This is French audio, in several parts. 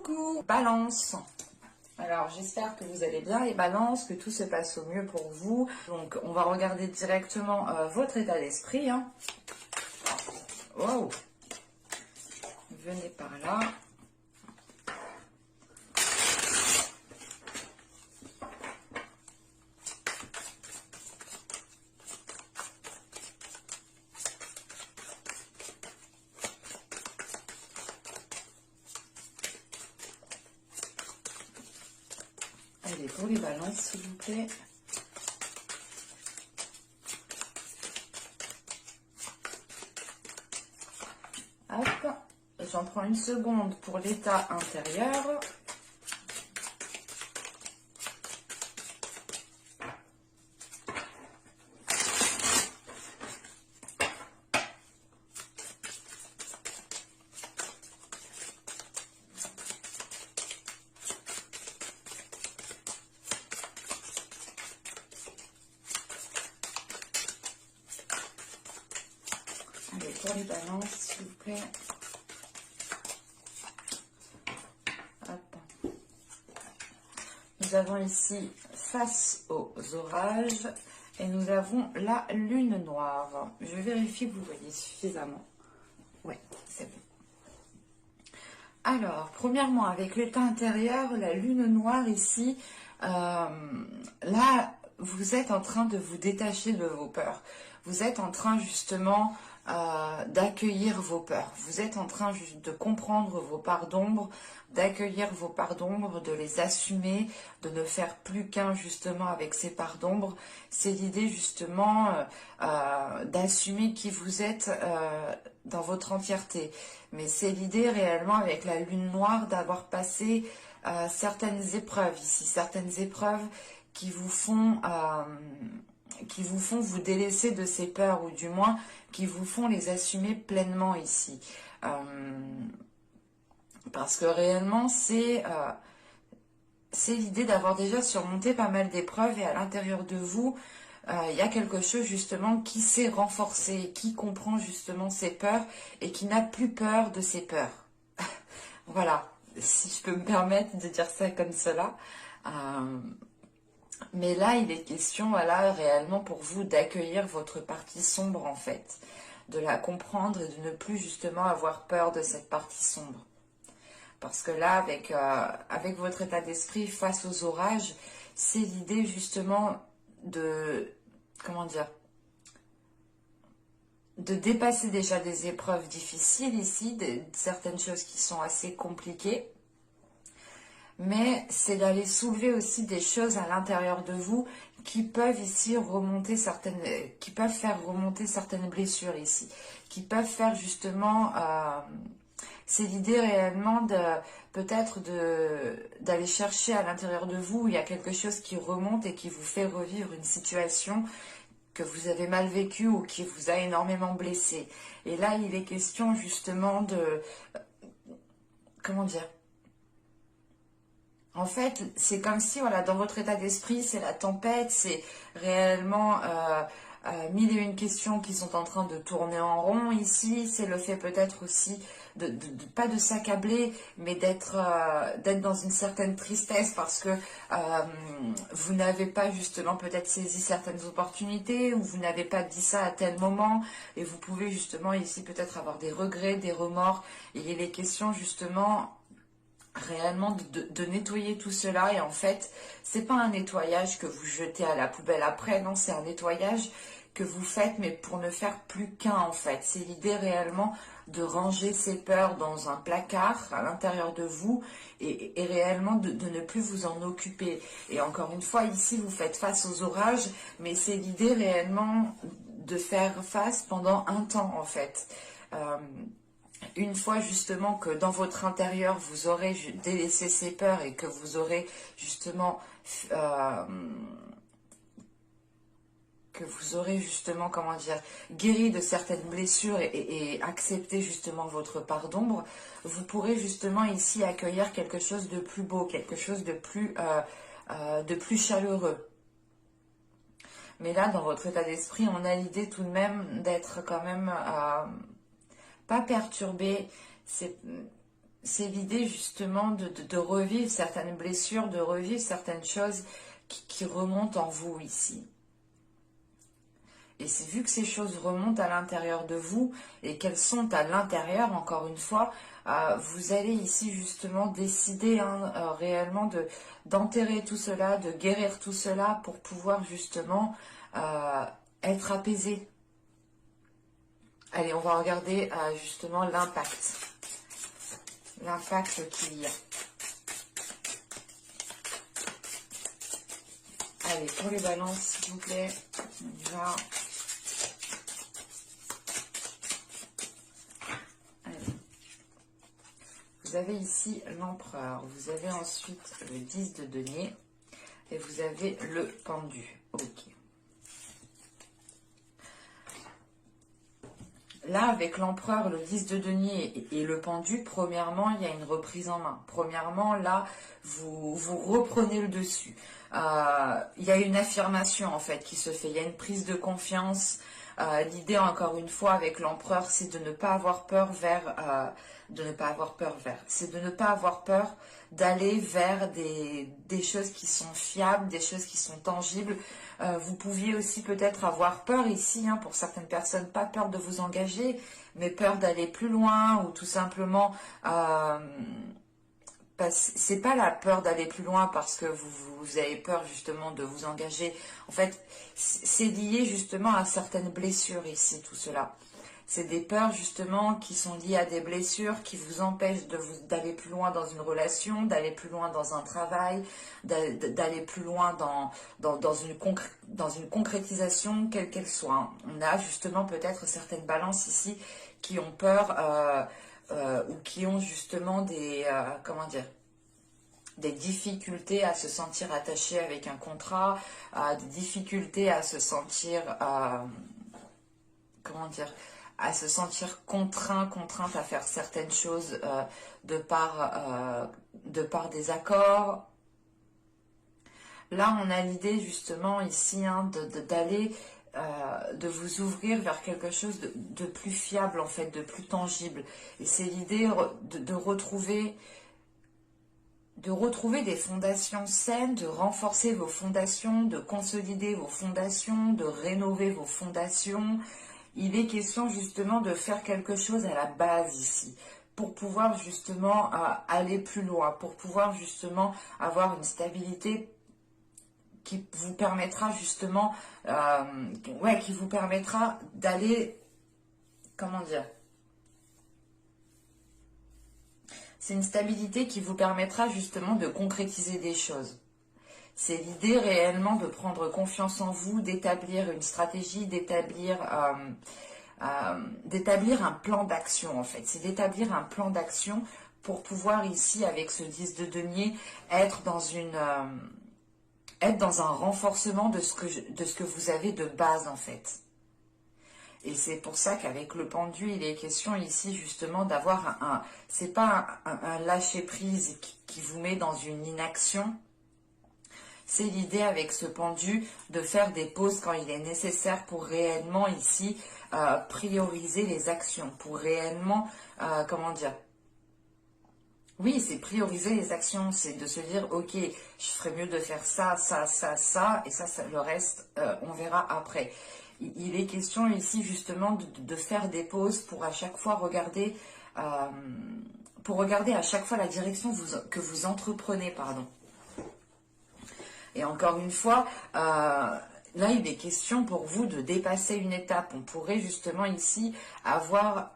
Coucou Balance. Alors j'espère que vous allez bien les balances, que tout se passe au mieux pour vous. Donc on va regarder directement votre état d'esprit. Hein. Wow. Venez par là. Allez, pour les balances, s'il vous plaît. Hop. J'en prends une seconde pour l'état intérieur. Allez, pour les balances, s'il vous plaît. Hop. Nous avons ici face aux orages et nous avons la lune noire. Je vérifie que vous voyez suffisamment. Oui, c'est bon. Alors, premièrement, avec l'état intérieur, la lune noire ici, là, vous êtes en train de vous détacher de vos peurs. Vous êtes en train justement d'accueillir vos peurs. Vous êtes en train juste de comprendre vos parts d'ombre, d'accueillir vos parts d'ombre, de les assumer, de ne faire plus qu'un justement avec ces parts d'ombre. C'est l'idée justement d'assumer qui vous êtes dans votre entièreté. Mais c'est l'idée réellement avec la lune noire d'avoir passé certaines épreuves ici, certaines épreuves qui vous font vous délaisser de ces peurs, ou du moins qui vous font les assumer pleinement ici. Parce que réellement, c'est l'idée d'avoir déjà surmonté pas mal d'épreuves, et à l'intérieur de vous, il y a quelque chose justement qui s'est renforcé, qui comprend justement ses peurs et qui n'a plus peur de ses peurs. Voilà, si je peux me permettre de dire ça comme cela. Mais là, il est question, voilà, réellement pour vous d'accueillir votre partie sombre en fait, de la comprendre et de ne plus justement avoir peur de cette partie sombre. Parce que là, avec votre état d'esprit face aux orages, c'est l'idée justement de, comment dire, de dépasser déjà des épreuves difficiles ici, certaines choses qui sont assez compliquées. Mais c'est d'aller soulever aussi des choses à l'intérieur de vous qui peuvent ici remonter qui peuvent faire remonter certaines blessures ici, qui peuvent faire justement, c'est l'idée réellement peut-être d'aller chercher à l'intérieur de vous où il y a quelque chose qui remonte et qui vous fait revivre une situation que vous avez mal vécue ou qui vous a énormément blessé. Et là, il est question justement de, comment dire, en fait, c'est comme si, voilà, dans votre état d'esprit, c'est la tempête, c'est réellement mille et une questions qui sont en train de tourner en rond ici. C'est le fait peut-être aussi pas de s'accabler, mais d'être dans une certaine tristesse parce que vous n'avez pas justement peut-être saisi certaines opportunités, ou vous n'avez pas dit ça à tel moment, et vous pouvez justement ici peut-être avoir des regrets, des remords. Et il est question justement réellement de nettoyer tout cela, et en fait c'est pas un nettoyage que vous jetez à la poubelle après, non, c'est un nettoyage que vous faites mais pour ne faire plus qu'un en fait. C'est l'idée réellement de ranger ces peurs dans un placard à l'intérieur de vous et réellement de ne plus vous en occuper. Et encore une fois, ici vous faites face aux orages, mais c'est l'idée réellement de faire face pendant un temps en fait. Une fois justement que dans votre intérieur vous aurez délaissé ces peurs et que vous aurez justement comment dire, guéri de certaines blessures et accepté justement votre part d'ombre, vous pourrez justement ici accueillir quelque chose de plus beau, quelque chose de plus chaleureux. Mais là, dans votre état d'esprit, on a l'idée tout de même d'être quand même pas perturbé. c'est l'idée justement de revivre certaines blessures, de revivre certaines choses qui remontent en vous ici. Et c'est vu que ces choses remontent à l'intérieur de vous et qu'elles sont à l'intérieur, encore une fois, vous allez ici justement décider réellement d'enterrer tout cela, de guérir tout cela pour pouvoir justement être apaisé. Allez, on va regarder justement l'impact. L'impact qu'il y a. Allez, pour les balances, s'il vous plaît, on y va. Allez. Vous avez ici l'empereur, vous avez ensuite le 10 de denier et vous avez le pendu. Ok. Là, avec l'empereur, le 10 de denier et le pendu, premièrement, il y a une reprise en main. Premièrement, là, vous reprenez le dessus. Il y a une affirmation, en fait, qui se fait. Il y a une prise de confiance. L'idée, encore une fois, avec l'empereur, c'est de ne pas avoir peur c'est de ne pas avoir peur d'aller vers des choses qui sont fiables, des choses qui sont tangibles. Vous pouviez aussi peut-être avoir peur ici, pour certaines personnes, pas peur de vous engager, mais peur d'aller plus loin ou tout simplement, c'est pas la peur d'aller plus loin parce que vous avez peur justement de vous engager. En fait, c'est lié justement à certaines blessures ici, tout cela. C'est des peurs justement qui sont liées à des blessures qui vous empêchent d'aller plus loin dans une relation, d'aller plus loin dans un travail, d'aller plus loin dans une concrétisation, quelle qu'elle soit. On a justement peut-être certaines balances ici qui ont peur ou qui ont justement des difficultés à se sentir attachés avec un contrat, des difficultés à se sentir à se sentir contrainte à faire certaines choses de par des accords. Là, on a l'idée justement ici d'aller, de vous ouvrir vers quelque chose de plus fiable, en fait, de plus tangible. Et c'est l'idée de retrouver des fondations saines, de renforcer vos fondations, de consolider vos fondations, de rénover vos fondations. Il est question justement de faire quelque chose à la base ici, pour pouvoir justement aller plus loin, pour pouvoir justement avoir une stabilité qui vous permettra justement, qui vous permettra d'aller, c'est une stabilité qui vous permettra justement de concrétiser des choses. C'est l'idée réellement de prendre confiance en vous, d'établir une stratégie, d'établir un plan d'action en fait. C'est d'établir un plan d'action pour pouvoir ici, avec ce 10 de denier, être dans un renforcement de ce que vous avez de base en fait. Et c'est pour ça qu'avec le pendu, il est question ici justement d'avoir c'est pas un lâcher-prise qui vous met dans une inaction. C'est l'idée avec ce pendu de faire des pauses quand il est nécessaire pour réellement ici prioriser les actions, pour réellement, oui, c'est prioriser les actions, c'est de se dire, ok, je ferais mieux de faire ça, ça, ça, ça, et ça le reste, on verra après. Il est question ici justement de faire des pauses pour à chaque fois regarder, à chaque fois la direction que vous entreprenez, pardon. Et encore une fois, là, il est question pour vous de dépasser une étape. On pourrait justement ici avoir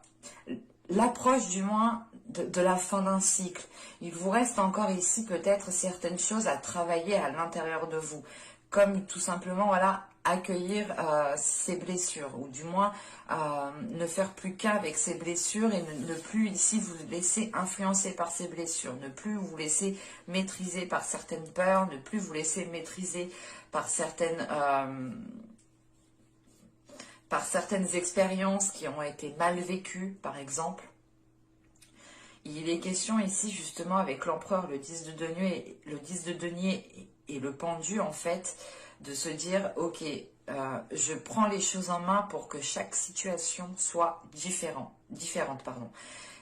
l'approche du moins de la fin d'un cycle. Il vous reste encore ici peut-être certaines choses à travailler à l'intérieur de vous. Comme tout simplement, voilà, accueillir ces blessures. Ou du moins, ne faire plus qu'un avec ces blessures et ne plus ici vous laisser influencer par ces blessures. Ne plus vous laisser maîtriser par certaines peurs. Ne plus vous laisser maîtriser par certaines expériences qui ont été mal vécues, par exemple. Il est question ici, justement, avec l'empereur, le 10 de denier et le pendu, en fait, de se dire, ok, je prends les choses en main pour que chaque situation soit différente.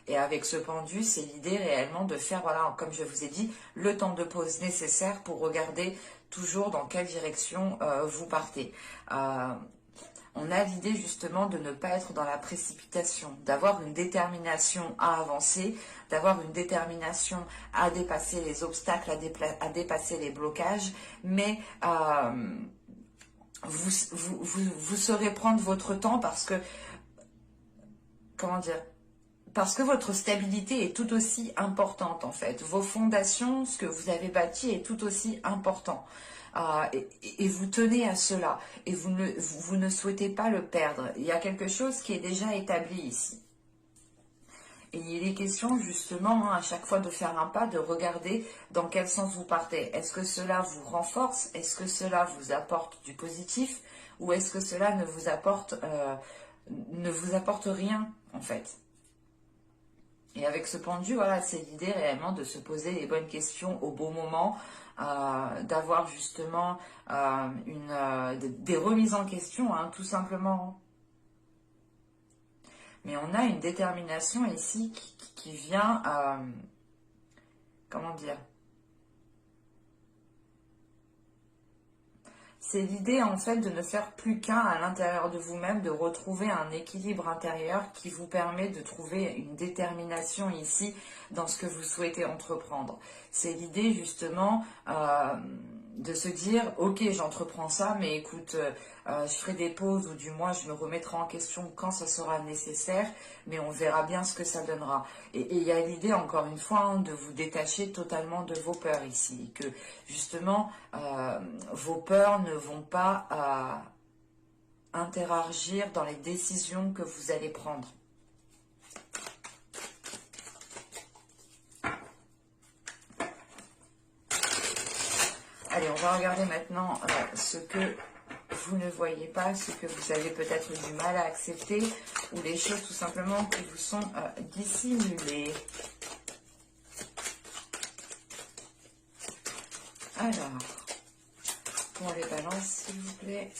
Et avec ce pendu, c'est l'idée réellement de faire, voilà, comme je vous ai dit, le temps de pause nécessaire pour regarder toujours dans quelle direction vous partez. On a l'idée justement de ne pas être dans la précipitation, d'avoir une détermination à avancer, d'avoir une détermination à dépasser les obstacles, à dépasser les blocages, mais vous saurez prendre votre temps parce que, comment dire, parce que votre stabilité est tout aussi importante en fait. Vos fondations, ce que vous avez bâti est tout aussi important. Et vous tenez à cela. Et vous ne souhaitez pas le perdre. Il y a quelque chose qui est déjà établi ici. Et il est question justement à chaque fois de faire un pas, de regarder dans quel sens vous partez. Est-ce que cela vous renforce? Est-ce que cela vous apporte du positif? Ou est-ce que cela ne vous apporte rien en fait? Et avec ce pendu, voilà, c'est l'idée réellement de se poser les bonnes questions au bon moment, d'avoir justement des remises en question, hein, tout simplement. Mais on a une détermination ici qui vient, comment dire, c'est l'idée en fait de ne faire plus qu'un à l'intérieur de vous-même, de retrouver un équilibre intérieur qui vous permet de trouver une détermination ici dans ce que vous souhaitez entreprendre. C'est l'idée justement de se dire ok, j'entreprends ça, mais écoute, je ferai des pauses ou du moins je me remettrai en question quand ça sera nécessaire, mais on verra bien ce que ça donnera. Et il y a l'idée encore une fois hein, de vous détacher totalement de vos peurs ici, que justement vos peurs ne vont pas interagir dans les décisions que vous allez prendre. Allez, on va regarder maintenant ce que vous ne voyez pas, ce que vous avez peut-être du mal à accepter, ou les choses tout simplement qui vous sont dissimulées. Alors, pour les balances, s'il vous plaît.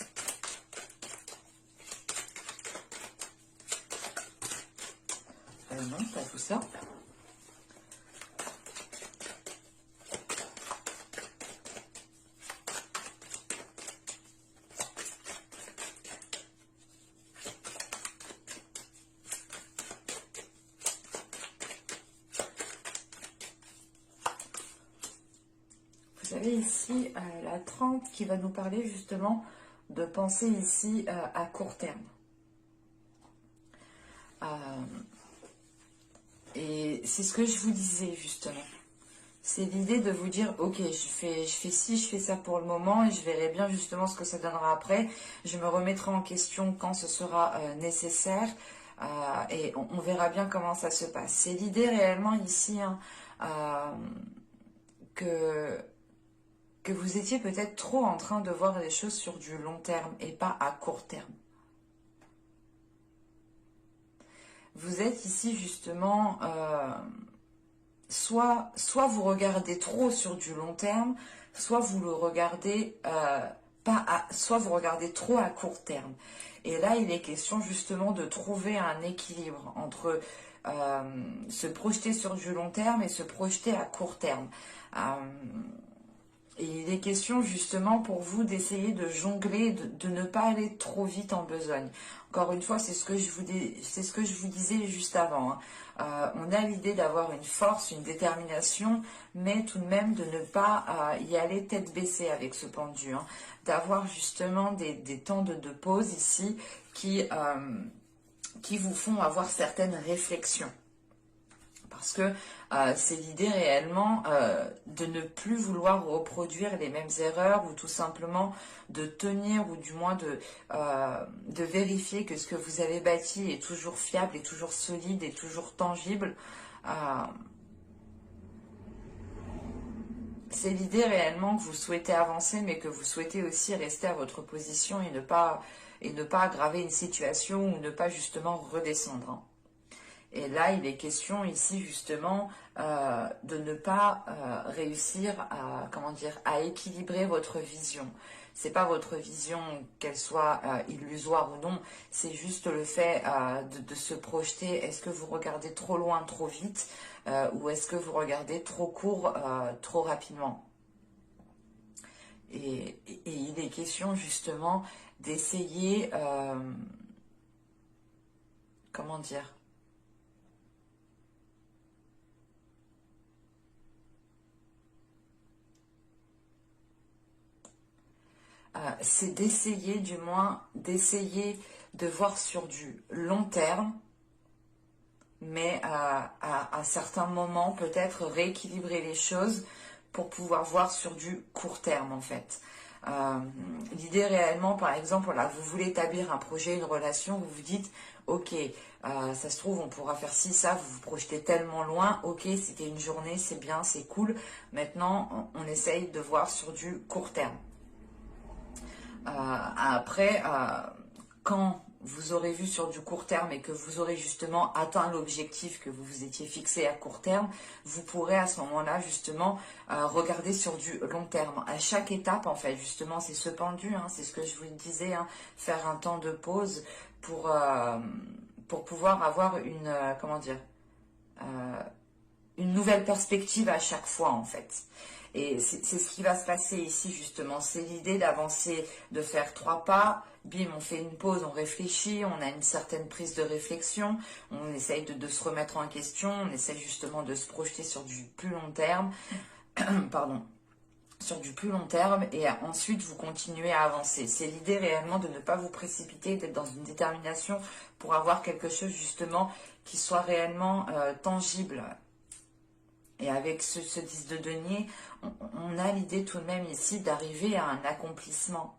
Non, pas tout ça. Vous avez ici la 30 qui va nous parler justement de penser ici à court terme. Et c'est ce que je vous disais justement. C'est l'idée de vous dire, ok, je fais ci, je fais ça pour le moment et je verrai bien justement ce que ça donnera après. Je me remettrai en question quand ce sera nécessaire et on verra bien comment ça se passe. C'est l'idée réellement ici hein, que vous étiez peut-être trop en train de voir les choses sur du long terme et pas à court terme. Vous êtes ici justement, soit vous regardez trop sur du long terme, soit vous le regardez soit vous regardez trop à court terme. Et là, il est question justement de trouver un équilibre entre se projeter sur du long terme et se projeter à court terme. Et il est question justement pour vous d'essayer de jongler, de ne pas aller trop vite en besogne. Encore une fois, c'est ce que je vous disais juste avant. Hein. On a l'idée d'avoir une force, une détermination, mais tout de même de ne pas y aller tête baissée avec ce pendu. Hein. D'avoir justement des temps de pause ici qui vous font avoir certaines réflexions. Parce que c'est l'idée réellement de ne plus vouloir reproduire les mêmes erreurs ou tout simplement de tenir ou du moins de vérifier que ce que vous avez bâti est toujours fiable, est toujours solide, est toujours tangible. C'est l'idée réellement que vous souhaitez avancer mais que vous souhaitez aussi rester à votre position et ne pas aggraver une situation ou ne pas justement redescendre. Hein. Et là, il est question ici justement de ne pas réussir à, comment dire, à équilibrer votre vision. C'est pas votre vision, qu'elle soit illusoire ou non, c'est juste le fait de se projeter. Est-ce que vous regardez trop loin, trop vite, ou est-ce que vous regardez trop court, trop rapidement? Et il est question justement d'essayer, comment dire, c'est d'essayer, du moins, d'essayer de voir sur du long terme, mais à certains moments, peut-être rééquilibrer les choses pour pouvoir voir sur du court terme, en fait. L'idée réellement, par exemple, là, vous voulez établir un projet, une relation, vous vous dites, ok, ça se trouve, on pourra faire ci, ça, vous vous projetez tellement loin, ok, c'était une journée, c'est bien, c'est cool, maintenant, on essaye de voir sur du court terme. Après, quand vous aurez vu sur du court terme et que vous aurez justement atteint l'objectif que vous vous étiez fixé à court terme, vous pourrez à ce moment-là justement regarder sur du long terme. À chaque étape, en fait, justement, c'est ce pendu, hein, c'est ce que je vous disais, hein, faire un temps de pause pour pouvoir avoir une, comment dire, une nouvelle perspective à chaque fois, en fait. Et c'est ce qui va se passer ici, justement. C'est l'idée d'avancer, de faire 3 pas. Bim, on fait une pause, on réfléchit, on a une certaine prise de réflexion, on essaye de se remettre en question, on essaye justement de se projeter sur du plus long terme. Pardon. Sur du plus long terme, et ensuite vous continuez à avancer. C'est l'idée réellement de ne pas vous précipiter, d'être dans une détermination pour avoir quelque chose justement qui soit réellement tangible. Et avec ce 10 de denier, on a l'idée tout de même ici d'arriver à un accomplissement.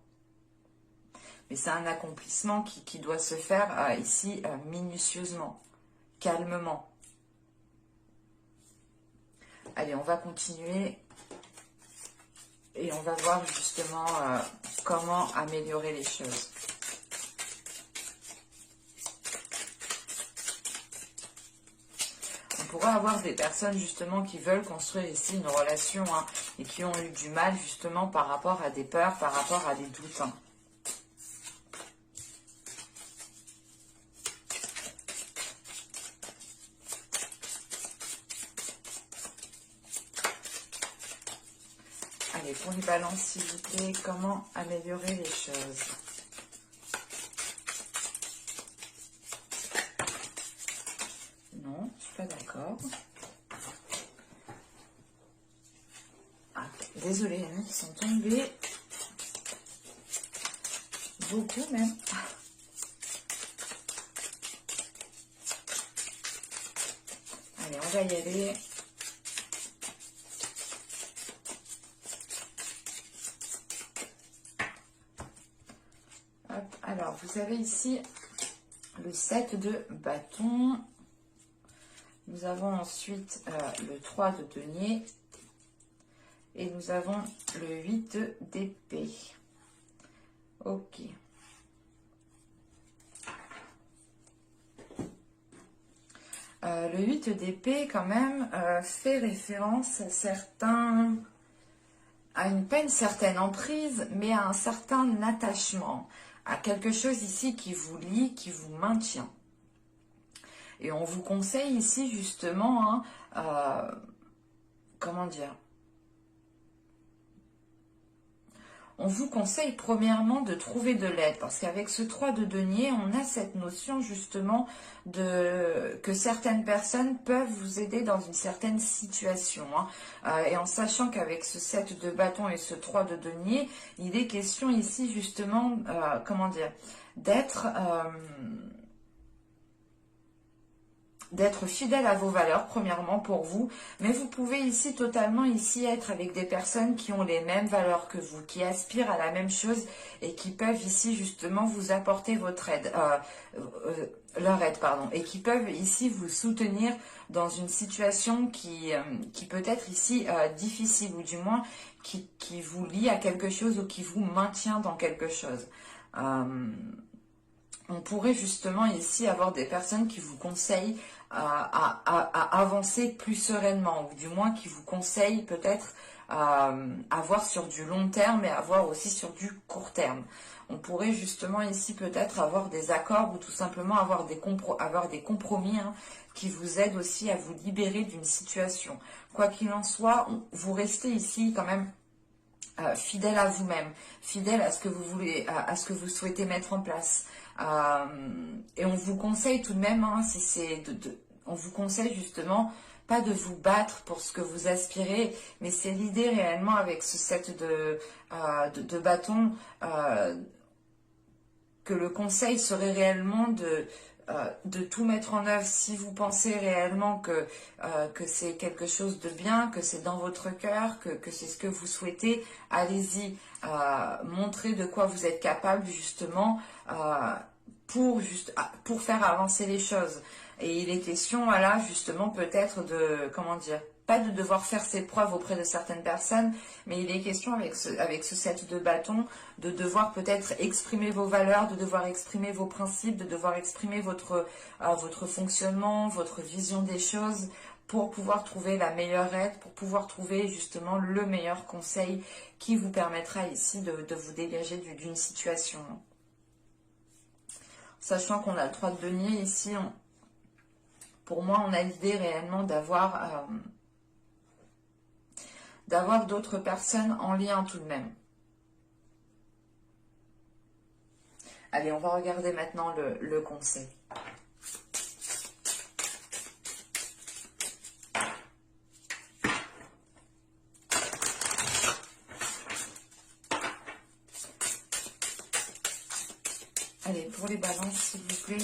Mais c'est un accomplissement qui doit se faire ici minutieusement, calmement. Allez, on va continuer et on va voir justement comment améliorer les choses. On pourrait avoir des personnes justement qui veulent construire ici une relation, hein, et qui ont eu du mal justement par rapport à des peurs, par rapport à des doutes. Hein. Allez, pour les balances, s'il vous plaît, comment améliorer les choses? Non, je suis pas d'accord. Ah, désolée, il y en a qui sont tombés. Beaucoup même. Allez, on va y aller. Hop, alors, vous avez ici le 7 de bâton. Nous avons ensuite le 3 de denier. Et nous avons le 8 d'épée. Ok. Le 8 d'épée, quand même, fait référence à certains... à une peine certaine emprise, mais à un certain attachement, à quelque chose ici qui vous lie, qui vous maintient. Et on vous conseille ici justement, hein, comment dire, on vous conseille premièrement de trouver de l'aide, parce qu'avec ce 3 de denier, on a cette notion justement que certaines personnes peuvent vous aider dans une certaine situation. Hein. Et en sachant qu'avec ce 7 de bâton et ce 3 de denier, il est question ici justement, comment dire, d'être fidèle à vos valeurs, premièrement pour vous, mais vous pouvez ici totalement ici être avec des personnes qui ont les mêmes valeurs que vous, qui aspirent à la même chose et qui peuvent ici justement vous apporter votre aide, leur aide, pardon, et qui peuvent ici vous soutenir dans une situation qui peut être ici difficile, ou du moins qui vous lie à quelque chose ou qui vous maintient dans quelque chose. On pourrait justement ici avoir des personnes qui vous conseillent à avancer plus sereinement, ou du moins qui vous conseille peut-être à voir sur du long terme et à voir aussi sur du court terme. On pourrait justement ici peut-être avoir des accords ou tout simplement avoir des compromis hein, qui vous aident aussi à vous libérer d'une situation. Quoi qu'il en soit, vous restez ici quand même fidèle à vous-même, fidèle à ce que vous voulez, à ce que vous souhaitez mettre en place. Et on vous conseille tout de même, hein, on vous conseille justement pas de vous battre pour ce que vous aspirez, mais c'est l'idée réellement avec ce set de bâtons que le conseil serait réellement de tout mettre en œuvre si vous pensez réellement que c'est quelque chose de bien, que c'est dans votre cœur, que c'est ce que vous souhaitez. Allez-y, montrez de quoi vous êtes capable justement pour faire avancer les choses. Et il est question, voilà, justement peut-être de, comment dire, pas de devoir faire ses preuves auprès de certaines personnes, mais il est question avec ce set de bâtons de devoir peut-être exprimer vos valeurs, de devoir exprimer vos principes, de devoir exprimer votre fonctionnement, votre vision des choses pour pouvoir trouver la meilleure aide, pour pouvoir trouver justement le meilleur conseil qui vous permettra ici de vous dégager d'une situation. Sachant qu'on a le 3 de denier ici, pour moi on a l'idée réellement d'avoir d'autres personnes en lien tout de même. Allez, on va regarder maintenant le conseil. Allez, pour les balances, s'il vous plaît.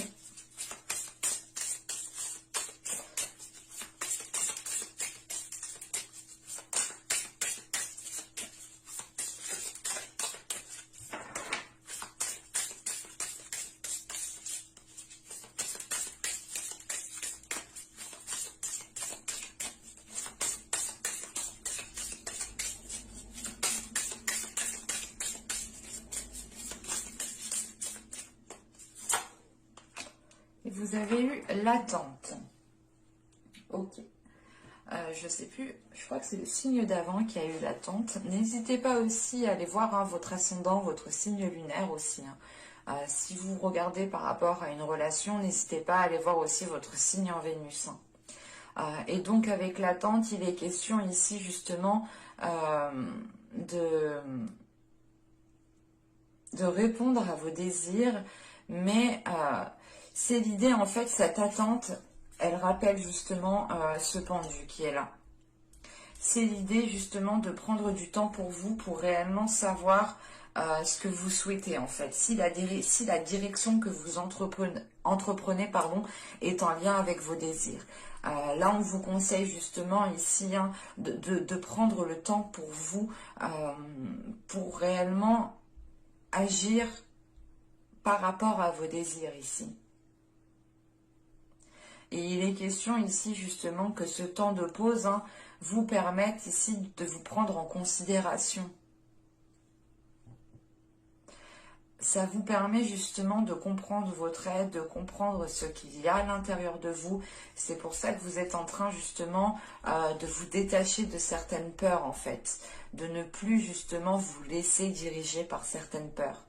Vous avez eu l'attente. Ok. Je sais plus, je crois que c'est le signe d'avant qui a eu l'attente. N'hésitez pas aussi à aller voir hein, votre ascendant, votre signe lunaire aussi. Hein. Si vous regardez par rapport à une relation, n'hésitez pas à aller voir aussi votre signe en Vénus. Hein. Et donc avec l'attente, il est question ici justement de répondre à vos désirs, mais c'est l'idée, en fait, cette attente, elle rappelle justement ce pendu qui est là. C'est l'idée justement de prendre du temps pour vous, pour réellement savoir ce que vous souhaitez en fait. Si la direction que vous entreprenez pardon, est en lien avec vos désirs. Là, on vous conseille justement ici hein, de prendre le temps pour vous, pour réellement agir par rapport à vos désirs ici. Et il est question ici justement que ce temps de pause hein, vous permette ici de vous prendre en considération. Ça vous permet justement de comprendre votre être, de comprendre ce qu'il y a à l'intérieur de vous. C'est pour ça que vous êtes en train justement de vous détacher de certaines peurs en fait. De ne plus justement vous laisser diriger par certaines peurs.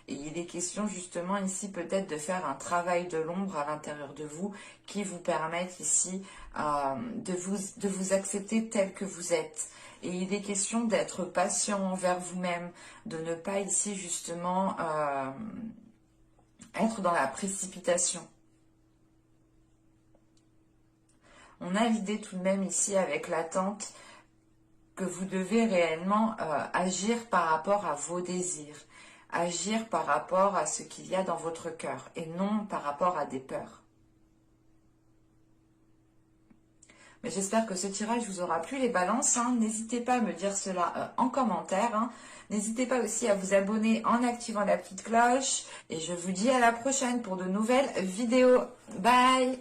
Et il est question justement ici peut-être de faire un travail de l'ombre à l'intérieur de vous qui vous permette ici de vous accepter tel que vous êtes. Et il est question d'être patient envers vous-même, de ne pas ici justement être dans la précipitation. On a l'idée tout de même ici avec l'attente que vous devez réellement agir par rapport à vos désirs. Agir par rapport à ce qu'il y a dans votre cœur et non par rapport à des peurs. Mais j'espère que ce tirage vous aura plu les balances. Hein. N'hésitez pas à me dire cela en commentaire. Hein. N'hésitez pas aussi à vous abonner en activant la petite cloche. Et je vous dis à la prochaine pour de nouvelles vidéos. Bye!